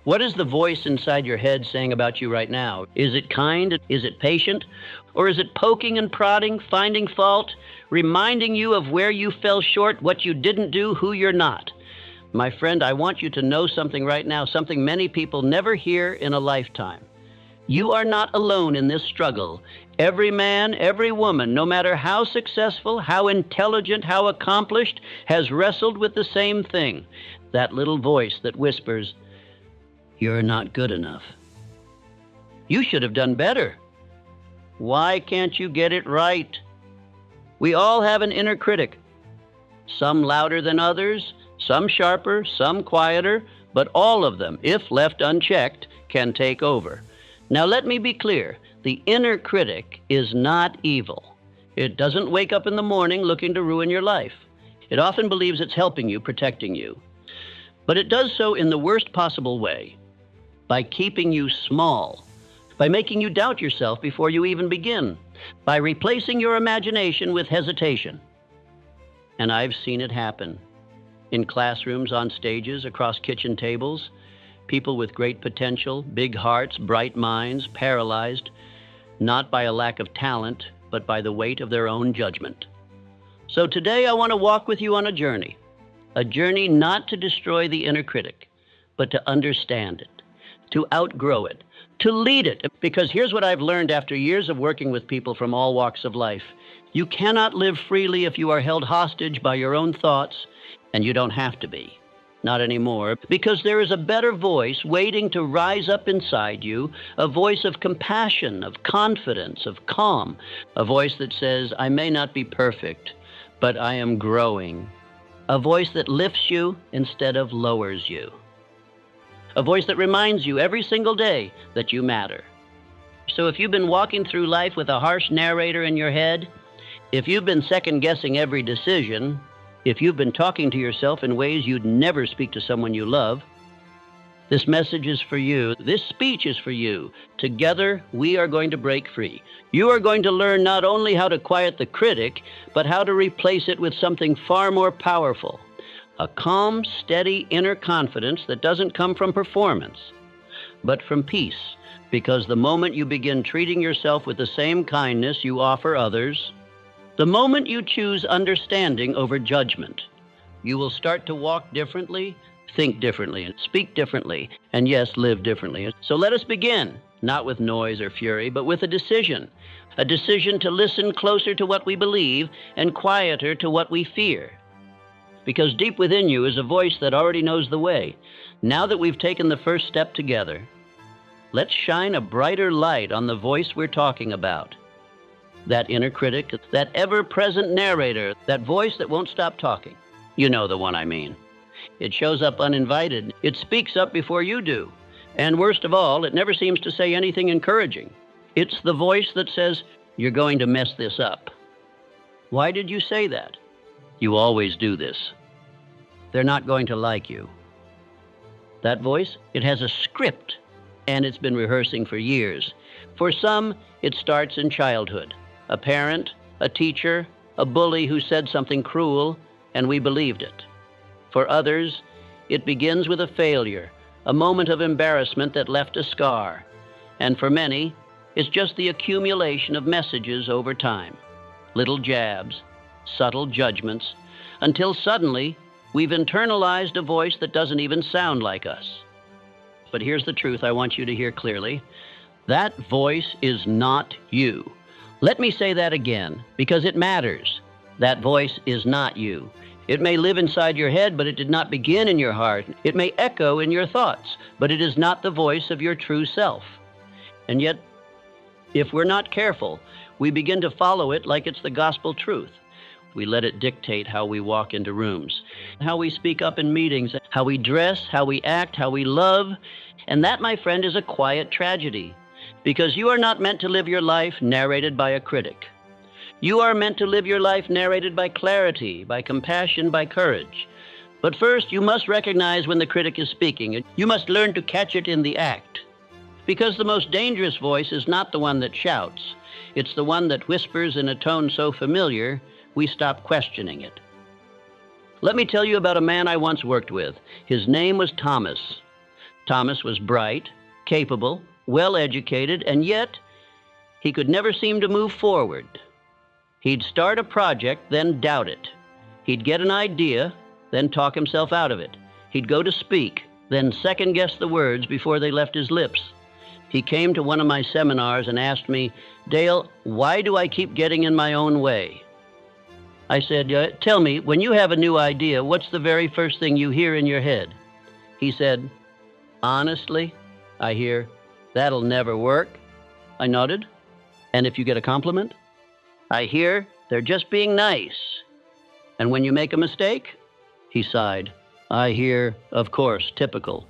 What is the voice inside your head saying about you right now? Is it kind? Is it patient? Or is it poking and prodding, finding fault, reminding you of where you fell short, what you didn't do, who you're not? My friend, I want you to know something right now, something many people never hear in a lifetime. You are not alone in this struggle. Every man, every woman, no matter how successful, how intelligent, how accomplished, has wrestled with the same thing. That little voice that whispers, "You're not good enough. You should have done better. Why can't you get it right?" We all have an inner critic. Some louder than others, some sharper, some quieter, but all of them, if left unchecked, can take over. Now let me be clear, the inner critic is not evil. It doesn't wake up in the morning looking to ruin your life. It often believes it's helping you, protecting you. But it does so in the worst possible way, by keeping you small, by making you doubt yourself before you even begin, by replacing your imagination with hesitation. And I've seen it happen. In classrooms, on stages, across kitchen tables, people with great potential, big hearts, bright minds, paralyzed, not by a lack of talent, but by the weight of their own judgment. So today I want to walk with you on a journey not to destroy the inner critic, but to understand it, to outgrow it, to lead it. Because here's what I've learned after years of working with people from all walks of life. You cannot live freely if you are held hostage by your own thoughts, and you don't have to be. Not anymore, because there is a better voice waiting to rise up inside you, a voice of compassion, of confidence, of calm, a voice that says, "I may not be perfect, but I am growing," a voice that lifts you instead of lowers you, a voice that reminds you every single day that you matter. So if you've been walking through life with a harsh narrator in your head, if you've been second-guessing every decision, if you've been talking to yourself in ways you'd never speak to someone you love, this message is for you. This speech is for you. Together, we are going to break free. You are going to learn not only how to quiet the critic, but how to replace it with something far more powerful. A calm, steady inner confidence that doesn't come from performance, but from peace. Because the moment you begin treating yourself with the same kindness you offer others, the moment you choose understanding over judgment, you will start to walk differently, think differently, and speak differently, and yes, live differently. So let us begin, not with noise or fury, but with a decision to listen closer to what we believe and quieter to what we fear. Because deep within you is a voice that already knows the way. Now that we've taken the first step together, let's shine a brighter light on the voice we're talking about. That inner critic, that ever-present narrator, that voice that won't stop talking. You know the one I mean. It shows up uninvited. It speaks up before you do. And worst of all, it never seems to say anything encouraging. It's the voice that says, "You're going to mess this up. Why did you say that? You always do this. They're not going to like you." That voice, it has a script, and it's been rehearsing for years. For some, it starts in childhood. A parent, a teacher, a bully who said something cruel, and we believed it. For others, it begins with a failure, a moment of embarrassment that left a scar. And for many, it's just the accumulation of messages over time, little jabs, subtle judgments, until suddenly we've internalized a voice that doesn't even sound like us. But here's the truth I want you to hear clearly. That voice is not you. Let me say that again, because it matters. That voice is not you. It may live inside your head, but it did not begin in your heart. It may echo in your thoughts, but it is not the voice of your true self. And yet, if we're not careful, we begin to follow it like it's the gospel truth. We let it dictate how we walk into rooms, how we speak up in meetings, how we dress, how we act, how we love. And that, my friend, is a quiet tragedy. Because you are not meant to live your life narrated by a critic. You are meant to live your life narrated by clarity, by compassion, by courage. But first, you must recognize when the critic is speaking. You must learn to catch it in the act. Because the most dangerous voice is not the one that shouts. It's the one that whispers in a tone so familiar, we stop questioning it. Let me tell you about a man I once worked with. His name was Thomas. Thomas was bright, capable, well-educated, and yet he could never seem to move forward. He'd start a project, then doubt it. He'd get an idea, then talk himself out of it. He'd go to speak, then second-guess the words before they left his lips. He came to one of my seminars and asked me, "Dale, why do I keep getting in my own way?" I said, "Tell me, when you have a new idea, what's the very first thing you hear in your head?" He said, "Honestly, I hear, that'll never work." I nodded. "And if you get a compliment?" "I hear, they're just being nice." "And when you make a mistake?" He sighed. "I hear, of course, typical."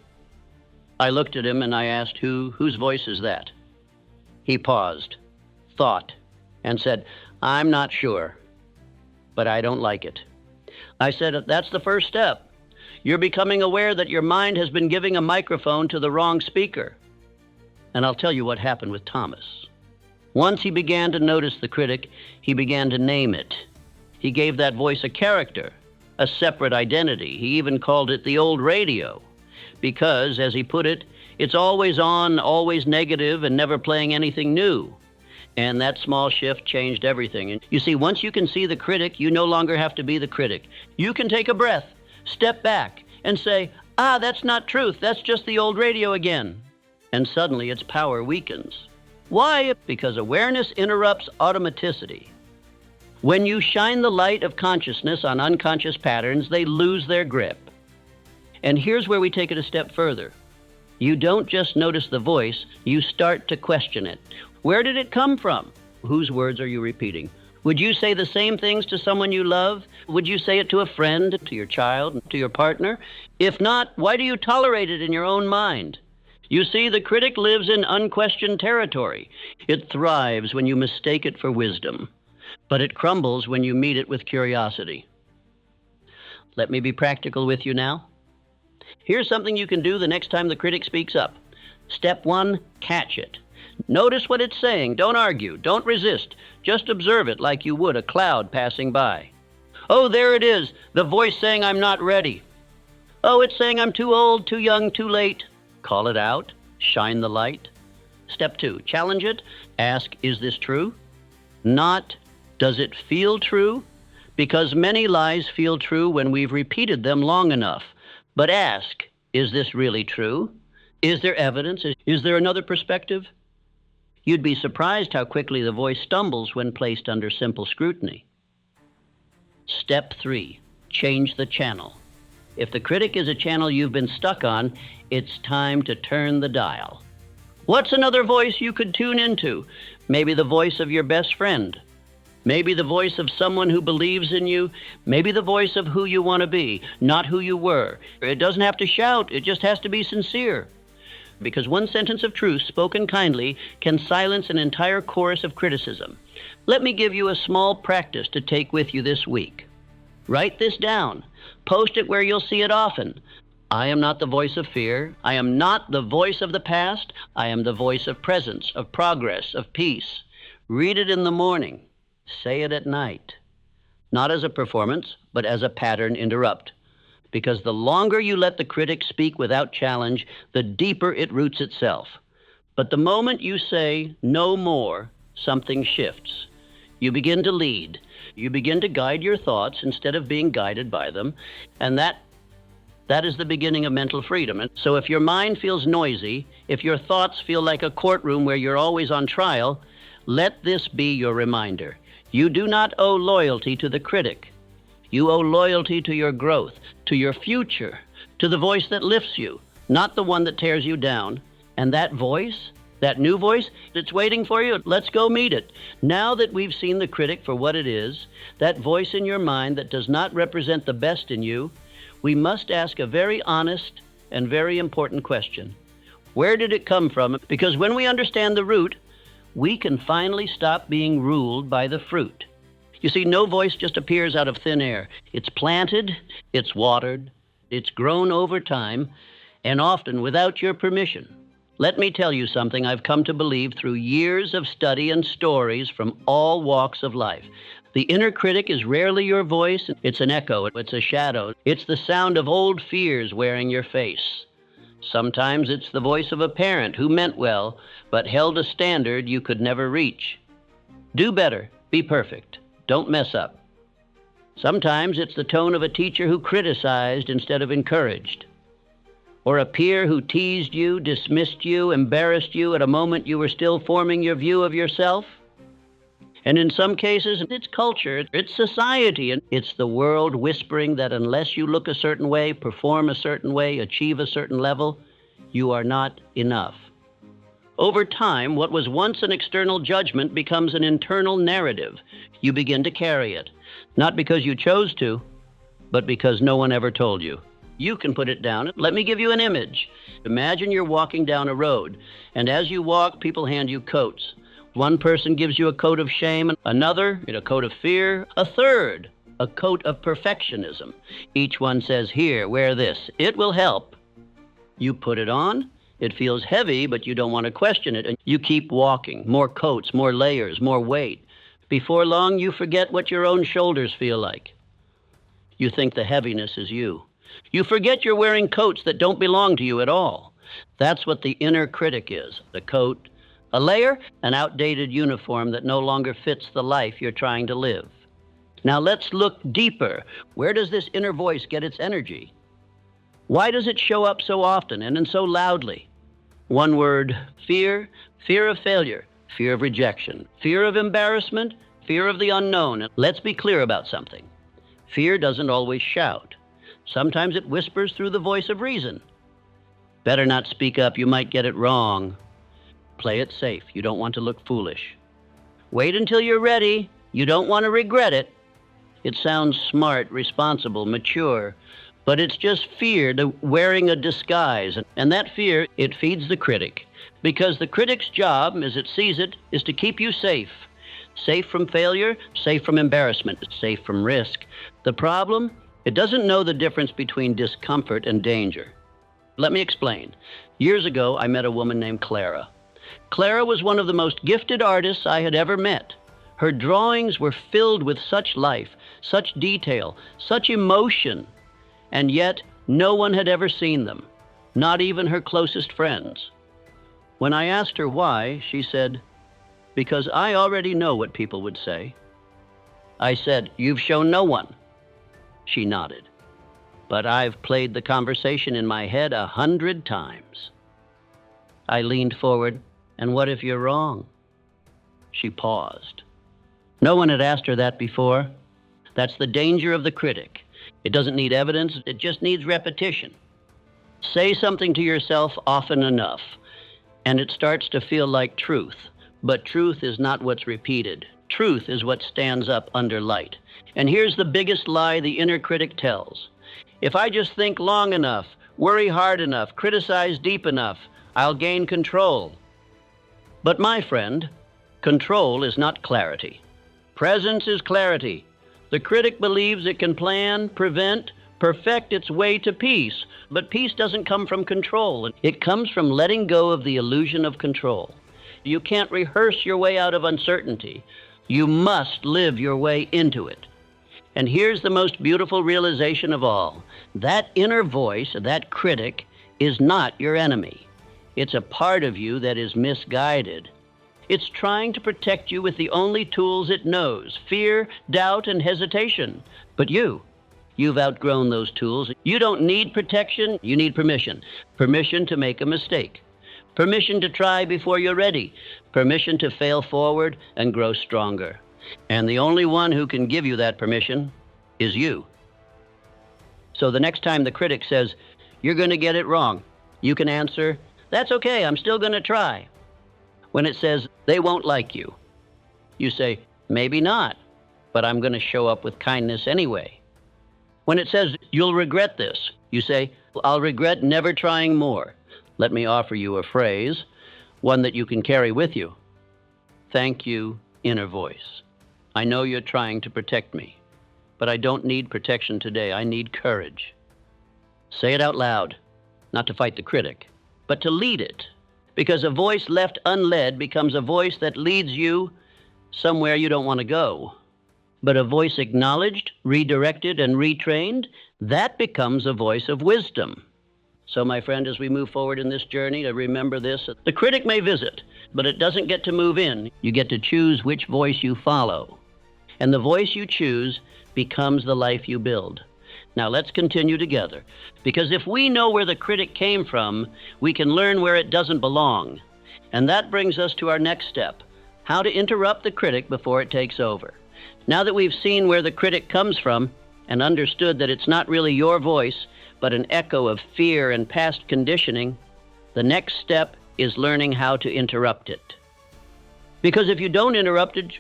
I looked at him and I asked, whose voice is that? He paused, thought, and said, "I'm not sure, but I don't like it." I said, "That's the first step. You're becoming aware that your mind has been giving a microphone to the wrong speaker." And I'll tell you what happened with Thomas. Once he began to notice the critic, he began to name it. He gave that voice a character, a separate identity. He even called it the old radio, because, as he put it, it's always on, always negative, and never playing anything new. And that small shift changed everything. And you see, once you can see the critic, you no longer have to be the critic. You can take a breath, step back, and say, "That's not truth, that's just the old radio again." And suddenly its power weakens. Why? Because awareness interrupts automaticity. When you shine the light of consciousness on unconscious patterns, they lose their grip. And here's where we take it a step further. You don't just notice the voice, you start to question it. Where did it come from? Whose words are you repeating? Would you say the same things to someone you love? Would you say it to a friend, to your child, to your partner? If not, why do you tolerate it in your own mind? You see, the critic lives in unquestioned territory. It thrives when you mistake it for wisdom, but it crumbles when you meet it with curiosity. Let me be practical with you now. Here's something you can do the next time the critic speaks up. Step 1, catch it. Notice what it's saying. Don't argue. Don't resist. Just observe it like you would a cloud passing by. Oh, there it is, the voice saying I'm not ready. Oh, it's saying I'm too old, too young, too late. Call it out. Shine the light. Step 2, challenge it. Ask, is this true? Not, does it feel true? Because many lies feel true when we've repeated them long enough. But ask, is this really true? Is there evidence? Is there another perspective? You'd be surprised how quickly the voice stumbles when placed under simple scrutiny. Step 3, change the channel. If the critic is a channel you've been stuck on, it's time to turn the dial. What's another voice you could tune into? Maybe the voice of your best friend. Maybe the voice of someone who believes in you. Maybe the voice of who you want to be, not who you were. It doesn't have to shout, it just has to be sincere. Because one sentence of truth spoken kindly can silence an entire chorus of criticism. Let me give you a small practice to take with you this week. Write this down. Post it where you'll see it often. I am not the voice of fear. I am not the voice of the past. I am the voice of presence, of progress, of peace. Read it in the morning. Say it at night. Not as a performance, but as a pattern interrupt. Because the longer you let the critic speak without challenge, the deeper it roots itself. But the moment you say, no more, something shifts. You begin to lead. You begin to guide your thoughts instead of being guided by them. And that is the beginning of mental freedom. And so if your mind feels noisy, if your thoughts feel like a courtroom where you're always on trial, let this be your reminder. You do not owe loyalty to the critic. You owe loyalty to your growth, to your future, to the voice that lifts you, not the one that tears you down. And that voice, that new voice, it's waiting for you. Let's go meet it. Now that we've seen the critic for what it is, that voice in your mind that does not represent the best in you, we must ask a very honest and very important question. Where did it come from? Because when we understand the root, we can finally stop being ruled by the fruit. You see, no voice just appears out of thin air. It's planted, it's watered, it's grown over time, and often without your permission. Let me tell you something I've come to believe through years of study and stories from all walks of life. The inner critic is rarely your voice. It's an echo. It's a shadow. It's the sound of old fears wearing your face. Sometimes it's the voice of a parent who meant well, but held a standard you could never reach. Do better, be perfect, don't mess up. Sometimes it's the tone of a teacher who criticized instead of encouraged, or a peer who teased you, dismissed you, embarrassed you at a moment you were still forming your view of yourself. And in some cases, it's culture, it's society, and it's the world whispering that unless you look a certain way, perform a certain way, achieve a certain level, you are not enough. Over time, what was once an external judgment becomes an internal narrative. You begin to carry it, not because you chose to, but because no one ever told you. You can put it down. Let me give you an image. Imagine you're walking down a road, and as you walk, people hand you coats. One person gives you a coat of shame, another a coat of fear, a third a coat of perfectionism. Each one says, "Here, wear this. It will help." You put it on. It feels heavy, but you don't want to question it, and you keep walking. More coats, more layers, more weight. Before long, you forget what your own shoulders feel like. You think the heaviness is you. You forget you're wearing coats that don't belong to you at all. That's what the inner critic is, the coat. A layer, an outdated uniform that no longer fits the life you're trying to live. Now let's look deeper. Where does this inner voice get its energy? Why does it show up so often and so loudly? One word: fear, fear of failure, fear of rejection, fear of embarrassment, fear of the unknown. Let's be clear about something. Fear doesn't always shout. Sometimes it whispers through the voice of reason. Better not speak up, you might get it wrong. Play it safe, you don't want to look foolish. Wait until you're ready, you don't want to regret it. It sounds smart, responsible, mature, but it's just fear wearing a disguise. And that fear, it feeds the critic. Because the critic's job, as it sees it, is to keep you safe. Safe from failure, safe from embarrassment, safe from risk. The problem? It doesn't know the difference between discomfort and danger. Let me explain. Years ago, I met a woman named Clara. Clara was one of the most gifted artists I had ever met. Her drawings were filled with such life, such detail, such emotion, and yet no one had ever seen them, not even her closest friends. When I asked her why, she said, "Because I already know what people would say." I said, "You've shown no one." She nodded. "But I've played the conversation in my head 100 times. I leaned forward. "And what if you're wrong?" She paused. No one had asked her that before. That's the danger of the critic. It doesn't need evidence, it just needs repetition. Say something to yourself often enough, and it starts to feel like truth. But truth is not what's repeated. Truth is what stands up under light. And here's the biggest lie the inner critic tells. If I just think long enough, worry hard enough, criticize deep enough, I'll gain control. But my friend, control is not clarity. Presence is clarity. The critic believes it can plan, prevent, perfect its way to peace. But peace doesn't come from control. It comes from letting go of the illusion of control. You can't rehearse your way out of uncertainty. You must live your way into it. And here's the most beautiful realization of all. That inner voice, that critic, is not your enemy. It's a part of you that is misguided. It's trying to protect you with the only tools it knows: fear, doubt, and hesitation. But you've outgrown those tools. You don't need protection, you need permission. Permission to make a mistake. Permission to try before you're ready. Permission to fail forward and grow stronger. And the only one who can give you that permission is you. So the next time the critic says, "You're going to get it wrong," you can answer, "That's okay, I'm still going to try." When it says, "They won't like you," you say, "Maybe not, but I'm going to show up with kindness anyway." When it says, "You'll regret this," you say, "I'll regret never trying more." Let me offer you a phrase, one that you can carry with you. Thank you, inner voice. I know you're trying to protect me, but I don't need protection today. I need courage. Say it out loud, not to fight the critic, but to lead it. Because a voice left unled becomes a voice that leads you somewhere you don't want to go. But a voice acknowledged, redirected, and retrained, that becomes a voice of wisdom. So, my friend, as we move forward in this journey, to remember this: the critic may visit, but it doesn't get to move in. You get to choose which voice you follow. And the voice you choose becomes the life you build. Now, let's continue together. Because if we know where the critic came from, we can learn where it doesn't belong. And that brings us to our next step: how to interrupt the critic before it takes over. Now that we've seen where the critic comes from and understood that it's not really your voice, but an echo of fear and past conditioning, the next step is learning how to interrupt it. Because if you don't interrupt it,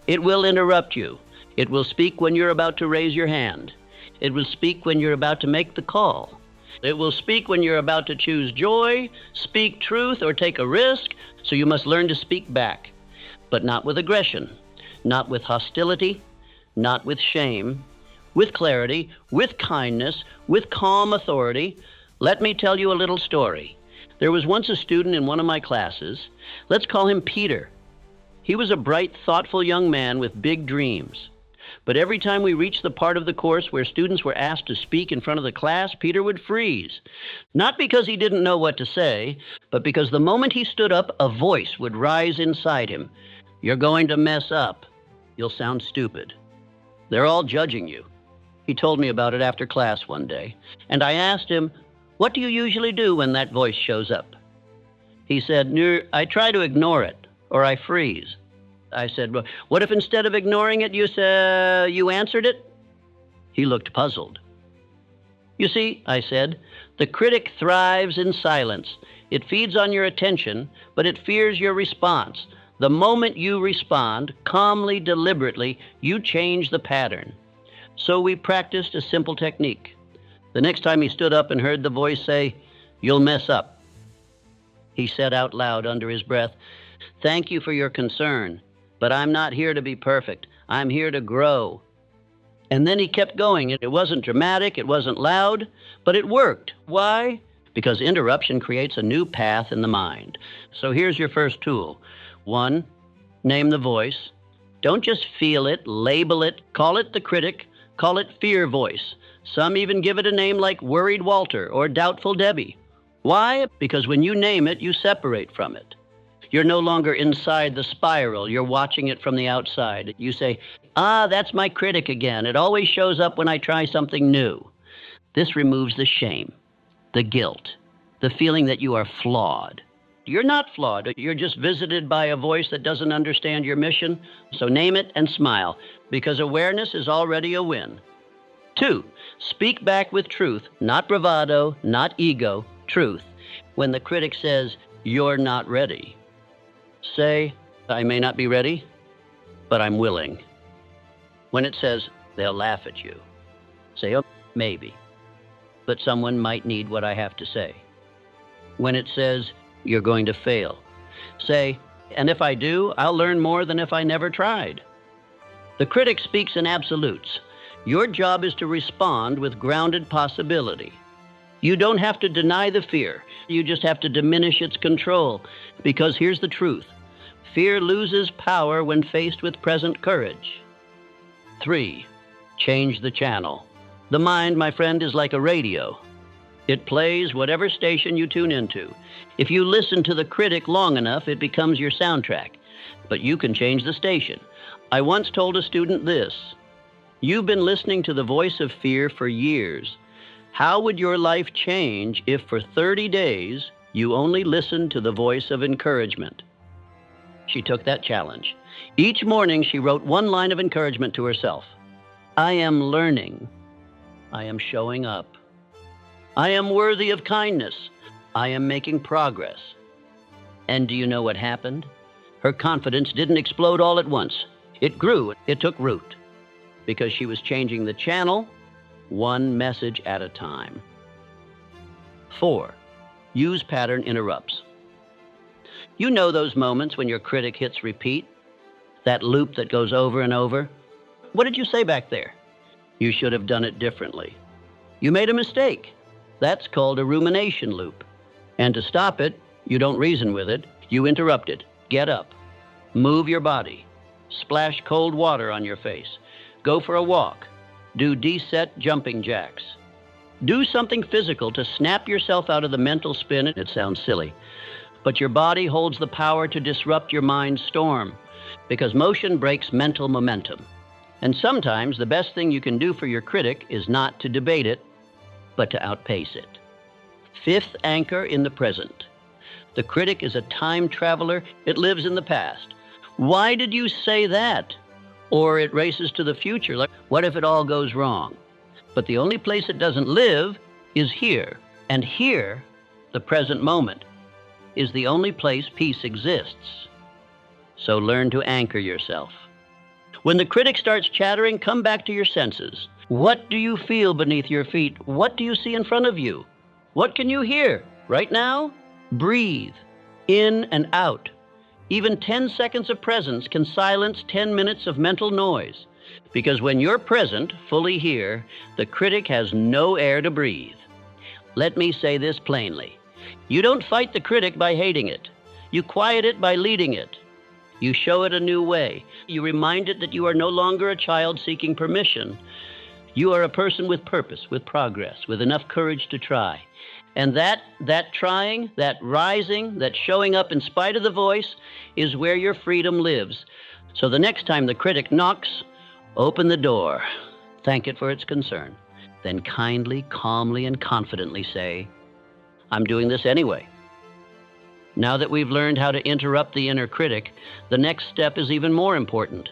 it will interrupt you. It will speak when you're about to raise your hand. It will speak when you're about to make the call. It will speak when you're about to choose joy, speak truth, or take a risk, so you must learn to speak back. But not with aggression, not with hostility, not with shame, with clarity, with kindness, with calm authority. Let me tell you a little story. There was once a student in one of my classes. Let's call him Peter. He was a bright, thoughtful young man with big dreams. But every time we reached the part of the course where students were asked to speak in front of the class, Peter would freeze. Not because he didn't know what to say, but because the moment he stood up, a voice would rise inside him. You're going to mess up. You'll sound stupid. They're all judging you. He told me about it after class one day, and I asked him, "What do you usually do when that voice shows up?" He said, "I try to ignore it, or I freeze." I said, "Well, what if instead of ignoring it, you answered it?" He looked puzzled. "You see," I said, "the critic thrives in silence. It feeds on your attention, but it fears your response. The moment you respond, calmly, deliberately, you change the pattern." So we practiced a simple technique. The next time he stood up and heard the voice say, "You'll mess up," he said out loud under his breath, "Thank you for your concern, but I'm not here to be perfect. I'm here to grow." And then he kept going. It wasn't dramatic, it wasn't loud, but it worked. Why? Because interruption creates a new path in the mind. So here's your first tool. 1, name the voice. Don't just feel it, label it, call it the critic, call it fear voice. Some even give it a name like Worried Walter or Doubtful Debbie. Why? Because when you name it, you separate from it. You're no longer inside the spiral. You're watching it from the outside. You say, that's my critic again. It always shows up when I try something new. This removes the shame, the guilt, the feeling that you are flawed. You're not flawed. You're just visited by a voice that doesn't understand your mission. So name it and smile, because awareness is already a win. 2, speak back with truth, not bravado, not ego, truth. When the critic says, "You're not ready," say, "I may not be ready, but I'm willing." When it says, "They'll laugh at you," say, "Oh, maybe, but someone might need what I have to say." When it says, "You're going to fail," say, "And if I do, I'll learn more than if I never tried." The critic speaks in absolutes. Your job is to respond with grounded possibility. You don't have to deny the fear. You just have to diminish its control. Because here's the truth: fear loses power when faced with present courage. 3, change the channel. The mind, my friend, is like a radio. It plays whatever station you tune into. If you listen to the critic long enough, it becomes your soundtrack. But you can change the station. I once told a student this: "You've been listening to the voice of fear for years. How would your life change if for 30 days you only listened to the voice of encouragement?" She took that challenge. Each morning she wrote one line of encouragement to herself. "I am learning. I am showing up. I am worthy of kindness. I am making progress." And do you know what happened? Her confidence didn't explode all at once. It grew. It took root. Because she was changing the channel, one message at a time. 4, use pattern interrupts. You know those moments when your critic hits repeat? That loop that goes over and over? What did you say back there? You should have done it differently. You made a mistake. That's called a rumination loop. And to stop it, you don't reason with it. You interrupt it. Get up. Move your body. Splash cold water on your face. Go for a walk. Do D-set jumping jacks. Do something physical to snap yourself out of the mental spin. It sounds silly, but your body holds the power to disrupt your mind's storm, because motion breaks mental momentum. And sometimes the best thing you can do for your critic is not to debate it, but to outpace it. Fifth anchor in the present. The critic is a time traveler. It lives in the past. Why did you say that? Or it races to the future. Like, what if it all goes wrong? But the only place it doesn't live is here. And here, the present moment, is the only place peace exists. So learn to anchor yourself. When the critic starts chattering, come back to your senses. What do you feel beneath your feet? What do you see in front of you? What can you hear right now? Breathe in and out. Even 10 seconds of presence can silence 10 minutes of mental noise. Because when you're present, fully here, the critic has no air to breathe. Let me say this plainly. You don't fight the critic by hating it. You quiet it by leading it. You show it a new way. You remind it that you are no longer a child seeking permission. You are a person with purpose, with progress, with enough courage to try. And that trying, that rising, that showing up in spite of the voice is where your freedom lives. So the next time the critic knocks, open the door, thank it for its concern, then kindly, calmly, and confidently say, I'm doing this anyway. Now that we've learned how to interrupt the inner critic, the next step is even more important.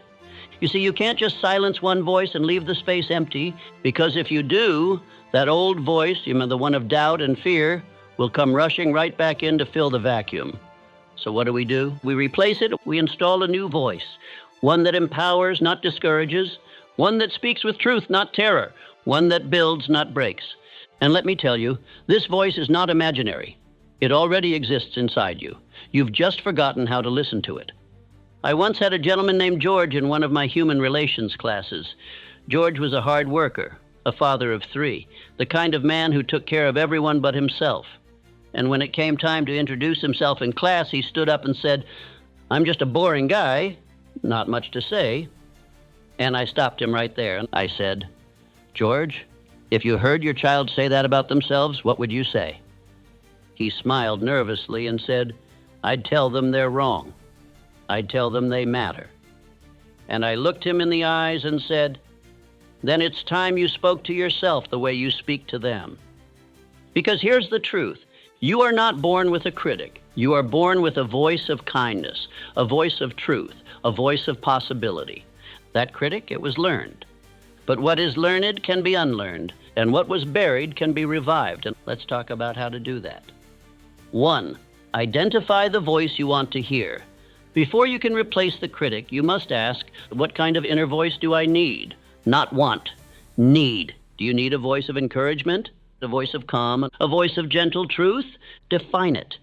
You see, you can't just silence one voice and leave the space empty, because if you do, that old voice, the one of doubt and fear, will come rushing right back in to fill the vacuum. So what do? We replace it. We install a new voice, one that empowers, not discourages, one that speaks with truth, not terror, one that builds, not breaks. And let me tell you, this voice is not imaginary. It already exists inside you. You've just forgotten how to listen to it. I once had a gentleman named George in one of my human relations classes. George was a hard worker, a father of 3, the kind of man who took care of everyone but himself. And when it came time to introduce himself in class, he stood up and said, I'm just a boring guy, not much to say. And I stopped him right there. I said, George, if you heard your child say that about themselves, what would you say? He smiled nervously and said, I'd tell them they're wrong. I'd tell them they matter. And I looked him in the eyes and said, then it's time you spoke to yourself the way you speak to them. Because here's the truth. You are not born with a critic. You are born with a voice of kindness, a voice of truth, a voice of possibility. That critic, it was learned. But what is learned can be unlearned, and what was buried can be revived. And let's talk about how to do that. 1, identify the voice you want to hear. Before you can replace the critic, you must ask, what kind of inner voice do I need? Not want, need. Do you need a voice of encouragement, a voice of calm, a voice of gentle truth? Define it.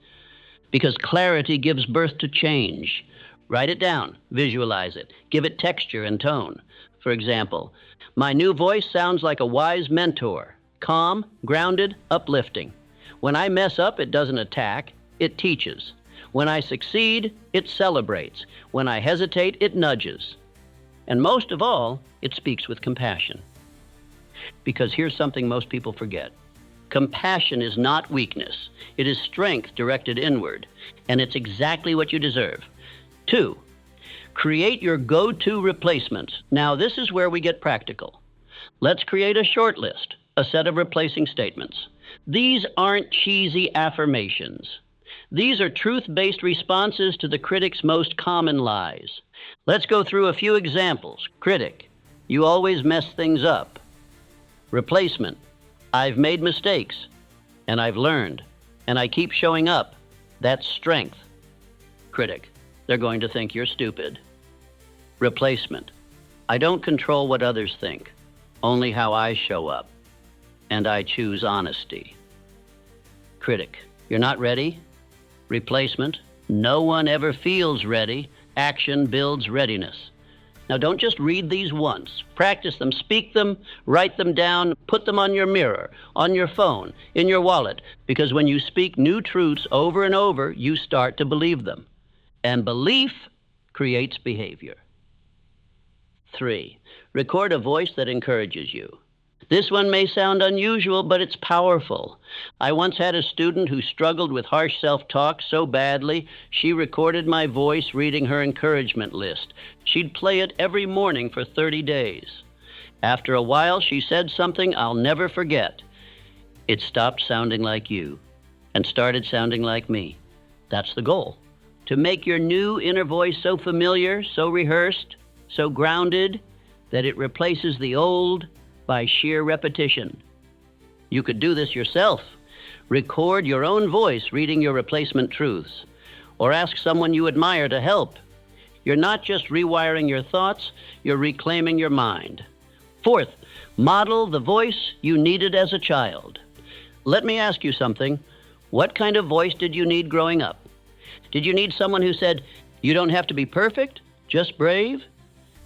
Because clarity gives birth to change. Write it down, visualize it, give it texture and tone. For example, my new voice sounds like a wise mentor, calm, grounded, uplifting. When I mess up, it doesn't attack, it teaches. When I succeed, it celebrates. When I hesitate, it nudges. And most of all, it speaks with compassion. Because here's something most people forget. Compassion is not weakness. It is strength directed inward, and it's exactly what you deserve. 2, create your go-to replacements. Now, this is where we get practical. Let's create a short list, a set of replacing statements. These aren't cheesy affirmations. These are truth-based responses to the critic's most common lies. Let's go through a few examples. Critic, you always mess things up. Replacement, I've made mistakes, and I've learned, and I keep showing up. That's strength. Critic, they're going to think you're stupid. Replacement, I don't control what others think, only how I show up, and I choose honesty. Critic, you're not ready? Replacement, no one ever feels ready. Action builds readiness. Now, don't just read these once. Practice them, speak them, write them down, put them on your mirror, on your phone, in your wallet, because when you speak new truths over and over, you start to believe them. And belief creates behavior. 3, record a voice that encourages you. This one may sound unusual, but it's powerful. I once had a student who struggled with harsh self-talk so badly, she recorded my voice reading her encouragement list. She'd play it every morning for 30 days. After a while, she said something I'll never forget. It stopped sounding like you and started sounding like me. That's the goal. To make your new inner voice so familiar, so rehearsed, so grounded, that it replaces the old by sheer repetition. You could do this yourself. Record your own voice reading your replacement truths, or ask someone you admire to help. You're not just rewiring your thoughts, you're reclaiming your mind. Fourth, model the voice you needed as a child. Let me ask you something. What kind of voice did you need growing up? Did you need someone who said, "You don't have to be perfect, just brave"?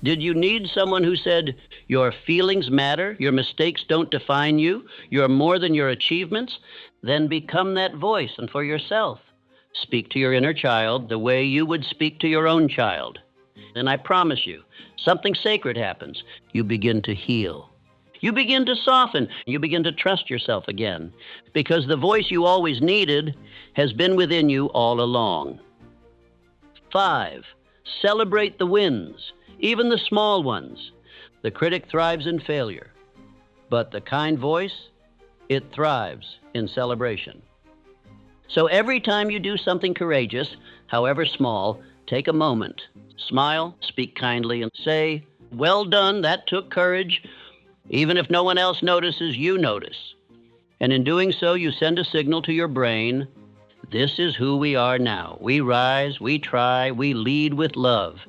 Did you need someone who said, "Your feelings matter, your mistakes don't define you, you're more than your achievements"? Then become that voice and for yourself. Speak to your inner child the way you would speak to your own child. And I promise you, something sacred happens. You begin to heal. You begin to soften. You begin to trust yourself again, because the voice you always needed has been within you all along. 5, celebrate the wins, even the small ones. The critic thrives in failure, but the kind voice, it thrives in celebration. So every time you do something courageous, however small, take a moment, smile, speak kindly, and say, "Well done, that took courage." Even if no one else notices, you notice. And in doing so, you send a signal to your brain, this is who we are now. We rise, we try, we lead with love.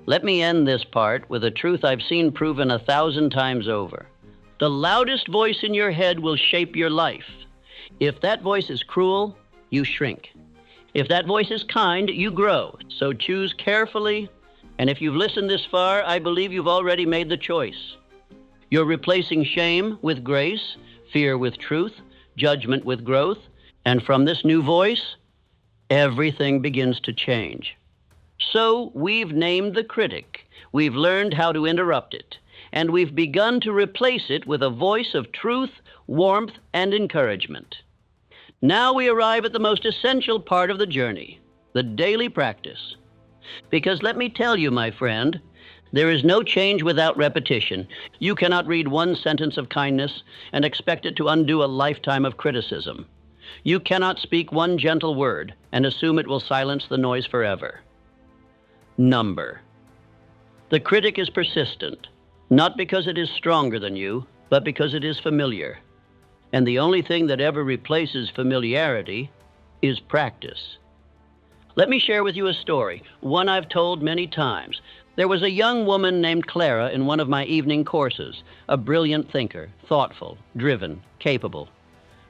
Let me end this part with a truth I've seen proven 1,000 times over. The loudest voice in your head will shape your life. If that voice is cruel, you shrink. If that voice is kind, you grow. So choose carefully, and if you've listened this far, I believe you've already made the choice. You're replacing shame with grace, fear with truth, judgment with growth, and from this new voice, everything begins to change. So we've named the critic, we've learned how to interrupt it, and we've begun to replace it with a voice of truth, warmth, and encouragement. Now we arrive at the most essential part of the journey, the daily practice. Because let me tell you, my friend, there is no change without repetition. You cannot read one sentence of kindness and expect it to undo a lifetime of criticism. You cannot speak one gentle word and assume it will silence the noise forever. Number. The critic is persistent, not because it is stronger than you, but because it is familiar. And the only thing that ever replaces familiarity is practice. Let me share with you a story, one I've told many times. There was a young woman named Clara in one of my evening courses, a brilliant thinker, thoughtful, driven, capable.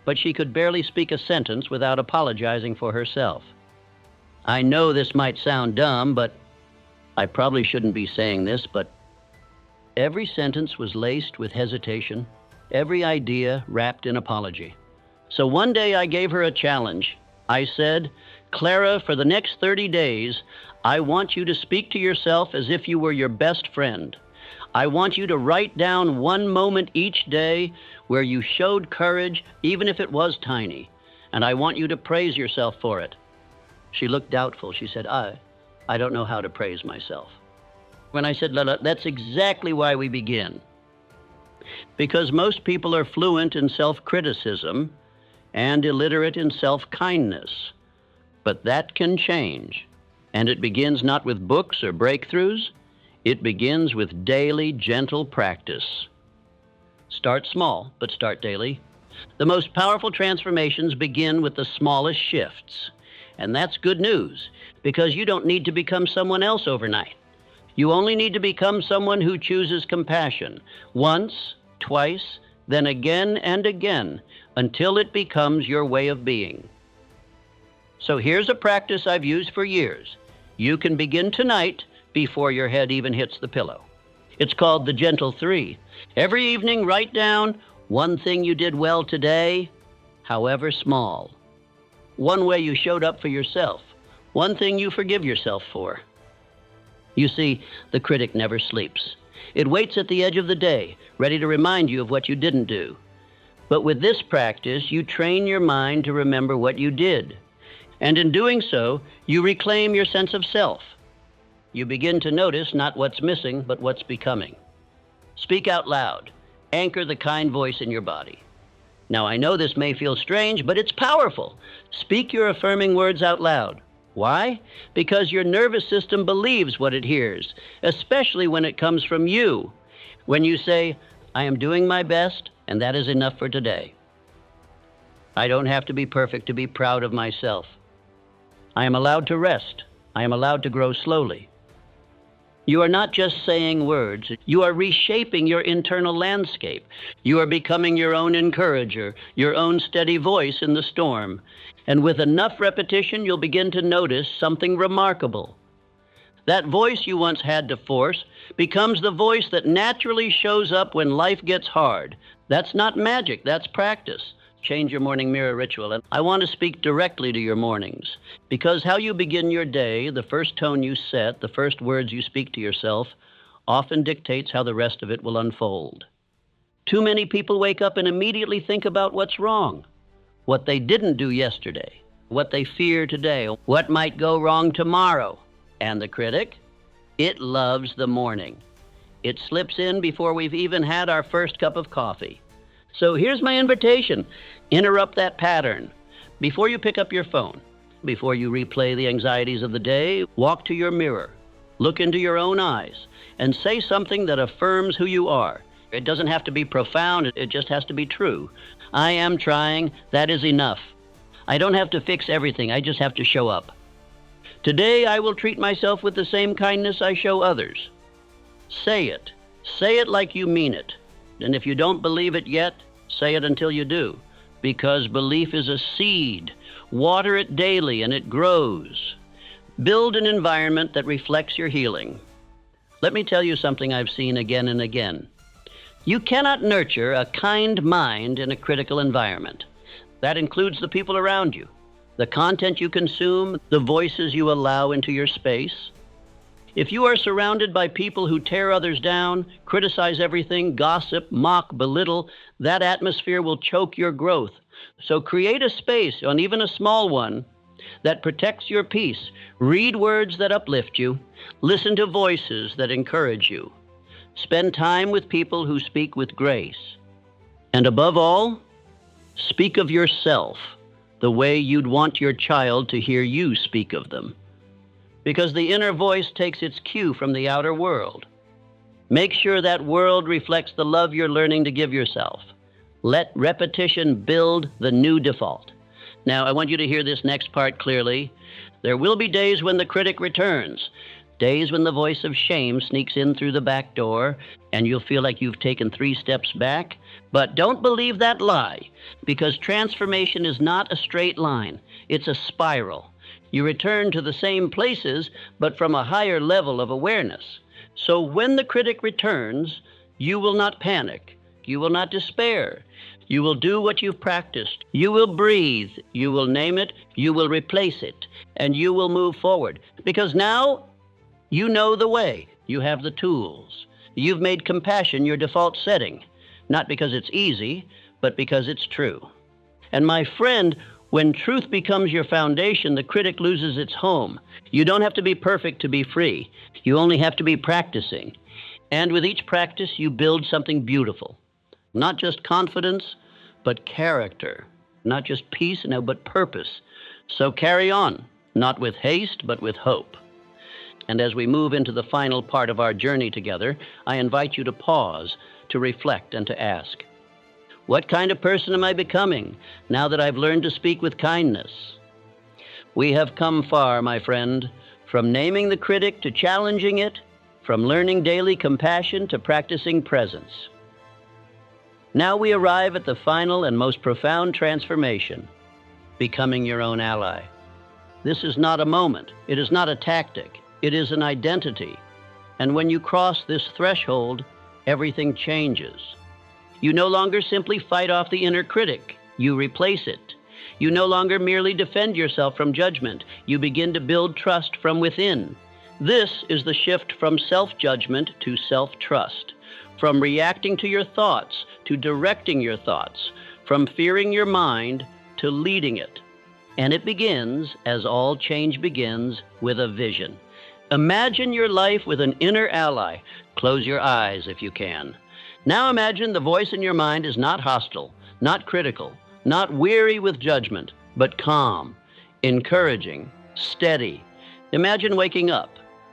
But she could barely speak a sentence without apologizing for herself. I know this might sound dumb, but I probably shouldn't be saying this, but every sentence was laced with hesitation, every idea wrapped in apology. So one day I gave her a challenge. I said, "Clara, for the next 30 days, I want you to speak to yourself as if you were your best friend. I want you to write down one moment each day where you showed courage, even if it was tiny, and I want you to praise yourself for it." She looked doubtful. She said, I don't know how to praise myself. When I said, "Lala, that's exactly why we begin. Because most people are fluent in self-criticism and illiterate in self-kindness. But that can change. And it begins not with books or breakthroughs. It begins with daily, gentle practice. Start small, but start daily. The most powerful transformations begin with the smallest shifts. And that's good news, because you don't need to become someone else overnight. You only need to become someone who chooses compassion once, twice, then again and again, until it becomes your way of being. So here's a practice I've used for years. You can begin tonight before your head even hits the pillow. It's called the Gentle 3. Every evening, write down one thing you did well today, however small. One way you showed up for yourself. One thing you forgive yourself for. You see, the critic never sleeps. It waits at the edge of the day, ready to remind you of what you didn't do. But with this practice, you train your mind to remember what you did. And in doing so, you reclaim your sense of self. You begin to notice not what's missing, but what's becoming. Speak out loud. Anchor the kind voice in your body. Now, I know this may feel strange, but it's powerful. Speak your affirming words out loud. Why? Because your nervous system believes what it hears, especially when it comes from you. When you say, I am doing my best, and that is enough for today. I don't have to be perfect to be proud of myself. I am allowed to rest. I am allowed to grow slowly. You are not just saying words. You are reshaping your internal landscape. You are becoming your own encourager, your own steady voice in the storm. And with enough repetition, you'll begin to notice something remarkable. That voice you once had to force becomes the voice that naturally shows up when life gets hard. That's not magic, that's practice. Change your morning mirror ritual. And I want to speak directly to your mornings, because how you begin your day, the first tone you set, the first words you speak to yourself, often dictates how the rest of it will unfold. Too many people wake up and immediately think about what's wrong, what they didn't do yesterday, what they fear today, what might go wrong tomorrow. And the critic, it loves the morning. It slips in before we've even had our first cup of coffee. So here's my invitation. Interrupt that pattern. Before you pick up your phone, before you replay the anxieties of the day, walk to your mirror, look into your own eyes, and say something that affirms who you are. It doesn't have to be profound, it just has to be true. I am trying, that is enough. I don't have to fix everything, I just have to show up. Today I will treat myself with the same kindness I show others. Say it. Say it like you mean it. And if you don't believe it yet, say it until you do. Because belief is a seed. Water it daily and it grows. Build an environment that reflects your healing. Let me tell you something I've seen again and again. You cannot nurture a kind mind in a critical environment. That includes the people around you, the content you consume, the voices you allow into your space. If you are surrounded by people who tear others down, criticize everything, gossip, mock, belittle, that atmosphere will choke your growth. So create a space, and even a small one, that protects your peace. Read words that uplift you. Listen to voices that encourage you. Spend time with people who speak with grace. And above all, speak of yourself the way you'd want your child to hear you speak of them. Because the inner voice takes its cue from the outer world. Make sure that world reflects the love you're learning to give yourself. Let repetition build the new default. Now, I want you to hear this next part clearly. There will be days when the critic returns, days when the voice of shame sneaks in through the back door, and you'll feel like you've taken 3 steps back. But don't believe that lie, because transformation is not a straight line. It's a spiral. You return to the same places, but from a higher level of awareness. So when the critic returns, you will not panic. You will not despair. You will do what you've practiced. You will breathe. You will name it. You will replace it. And you will move forward. Because now you know the way. You have the tools. You've made compassion your default setting. Not because it's easy, but because it's true. And my friend, when truth becomes your foundation, the critic loses its home. You don't have to be perfect to be free. You only have to be practicing. And with each practice, you build something beautiful. Not just confidence, but character. Not just peace, no, but purpose. So carry on, not with haste, but with hope. And as we move into the final part of our journey together, I invite you to pause, to reflect, and to ask, what kind of person am I becoming now that I've learned to speak with kindness? We have come far, my friend, from naming the critic to challenging it, from learning daily compassion to practicing presence. Now we arrive at the final and most profound transformation, becoming your own ally. This is not a moment. It is not a tactic. It is an identity. And when you cross this threshold, everything changes. You no longer simply fight off the inner critic. You replace it. You no longer merely defend yourself from judgment. You begin to build trust from within. This is the shift from self-judgment to self-trust, from reacting to your thoughts to directing your thoughts, from fearing your mind to leading it. And it begins, as all change begins, with a vision. Imagine your life with an inner ally. Close your eyes if you can. Now imagine the voice in your mind is not hostile, not critical, not weary with judgment, but calm, encouraging, steady. Imagine waking up,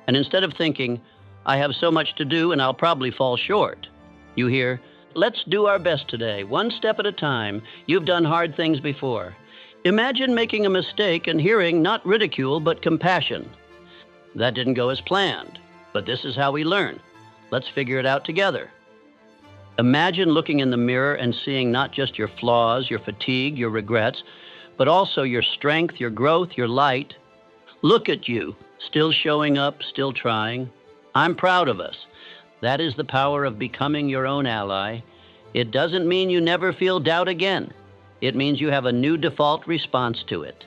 and instead of thinking, I have so much to do and I'll probably fall short, you hear, let's do our best today, one step at a time. You've done hard things before. Imagine making a mistake and hearing not ridicule, but compassion. That didn't go as planned, but this is how we learn. Let's figure it out together. Imagine looking in the mirror and seeing not just your flaws, your fatigue, your regrets, but also your strength, your growth, your light. Look at you, still showing up, still trying. I'm proud of us. That is the power of becoming your own ally. It doesn't mean you never feel doubt again. It means you have a new default response to it.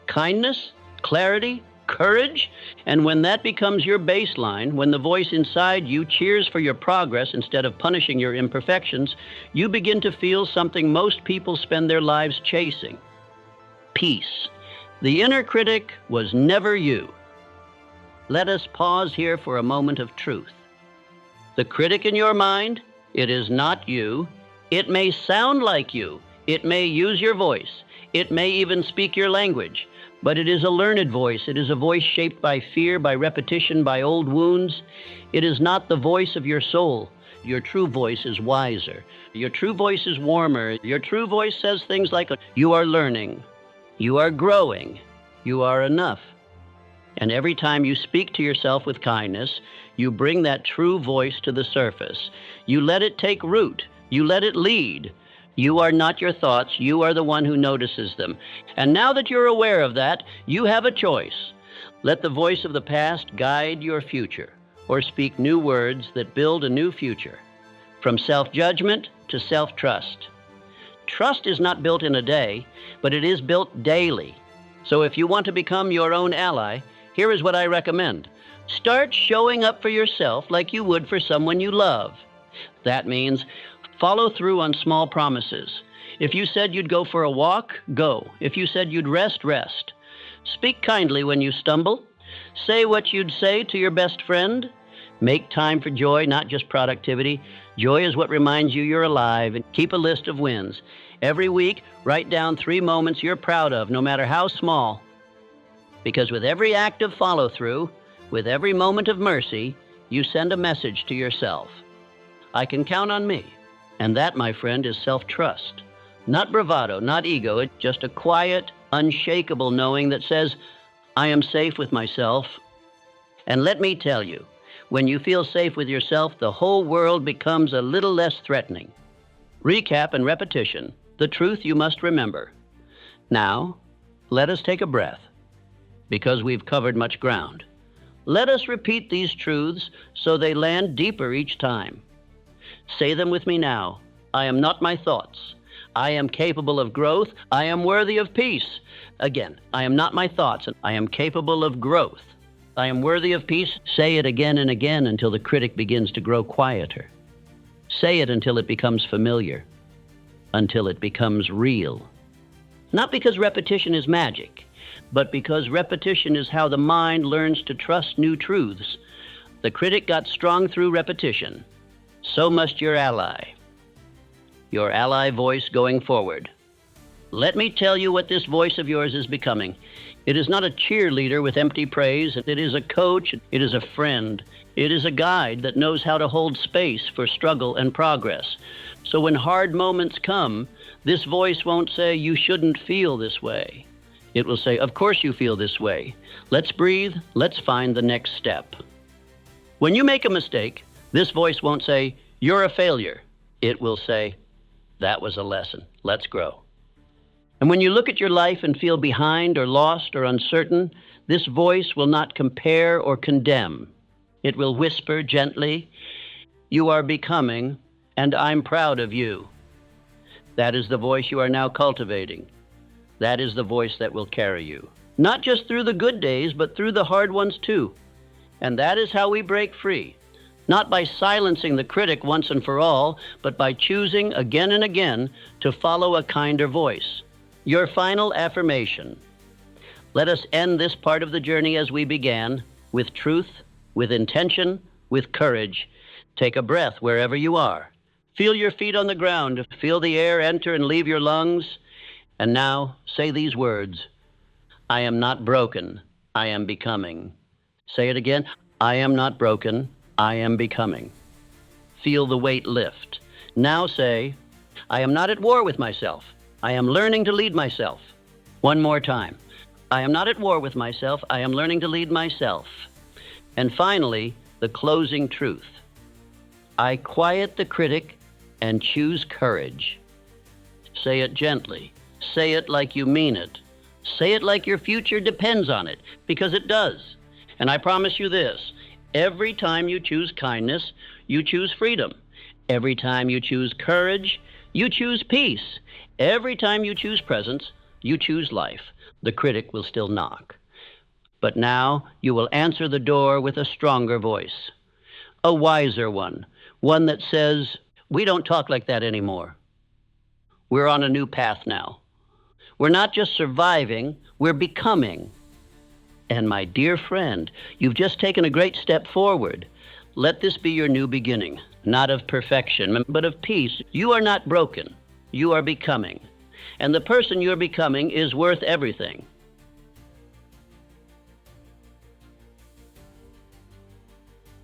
Kindness, clarity, courage, and when that becomes your baseline, when the voice inside you cheers for your progress instead of punishing your imperfections, you begin to feel something most people spend their lives chasing: peace. The inner critic was never you. Let us pause here for a moment of truth. The critic in your mind, it is not you. It may sound like you. It may use your voice. It may even speak your language. But it is a learned voice. It is a voice shaped by fear, by repetition, by old wounds. It is not the voice of your soul. Your true voice is wiser. Your true voice is warmer. Your true voice says things like, you are learning, you are growing, you are enough. And every time you speak to yourself with kindness, you bring that true voice to the surface. You let it take root. You let it lead. You are not your thoughts. You are the one who notices them. And now that you're aware of that, you have a choice. Let the voice of the past guide your future, or speak new words that build a new future. From self-judgment to self-trust. Trust is not built in a day, but it is built daily. So if you want to become your own ally, here is what I recommend. Start showing up for yourself like you would for someone you love. That means follow through on small promises. If you said you'd go for a walk, go. If you said you'd rest, rest. Speak kindly when you stumble. Say what you'd say to your best friend. Make time for joy, not just productivity. Joy is what reminds you you're alive, and keep a list of wins. Every week, write down 3 moments you're proud of, no matter how small. Because with every act of follow-through, with every moment of mercy, you send a message to yourself. I can count on me. And that, my friend, is self-trust. Not bravado, not ego. It's just a quiet, unshakable knowing that says, I am safe with myself. And let me tell you, when you feel safe with yourself, the whole world becomes a little less threatening. Recap and repetition, the truth you must remember. Now, let us take a breath, because we've covered much ground. Let us repeat these truths so they land deeper each time. Say them with me now. I am not my thoughts. I am capable of growth. I am worthy of peace. Again, I am not my thoughts, and I am capable of growth. I am worthy of peace. Say it again and again until the critic begins to grow quieter. Say it until it becomes familiar, until it becomes real. Not because repetition is magic, but because repetition is how the mind learns to trust new truths. The critic got strong through repetition. So must your ally voice going forward. Let me tell you what this voice of yours is becoming. It is not a cheerleader with empty praise. It is a coach. It is a friend. It is a guide that knows how to hold space for struggle and progress. So when hard moments come, this voice won't say, you shouldn't feel this way. It will say, of course you feel this way. Let's breathe. Let's find the next step. When you make a mistake, this voice won't say, you're a failure. It will say, that was a lesson. Let's grow. And when you look at your life and feel behind or lost or uncertain, this voice will not compare or condemn. It will whisper gently, you are becoming, and I'm proud of you. That is the voice you are now cultivating. That is the voice that will carry you. Not just through the good days, but through the hard ones too. And that is how we break free. Not by silencing the critic once and for all, but by choosing again and again to follow a kinder voice. Your final affirmation. Let us end this part of the journey as we began, with truth, with intention, with courage. Take a breath wherever you are. Feel your feet on the ground. Feel the air enter and leave your lungs. And now say these words. I am not broken. I am becoming. Say it again. I am not broken. I am becoming. Feel the weight lift. Now say, I am not at war with myself. I am learning to lead myself. One more time. I am not at war with myself. I am learning to lead myself. And finally, the closing truth. I quiet the critic and choose courage. Say it gently. Say it like you mean it. Say it like your future depends on it, because it does. And I promise you this, every time you choose kindness, you choose freedom. Every time you choose courage, you choose peace. Every time you choose presence, you choose life. The critic will still knock. But now you will answer the door with a stronger voice, a wiser one that says, we don't talk like that anymore. We're on a new path now. We're not just surviving, we're becoming. And my dear friend, you've just taken a great step forward. Let this be your new beginning, not of perfection, but of peace. You are not broken. You are becoming. And the person you're becoming is worth everything.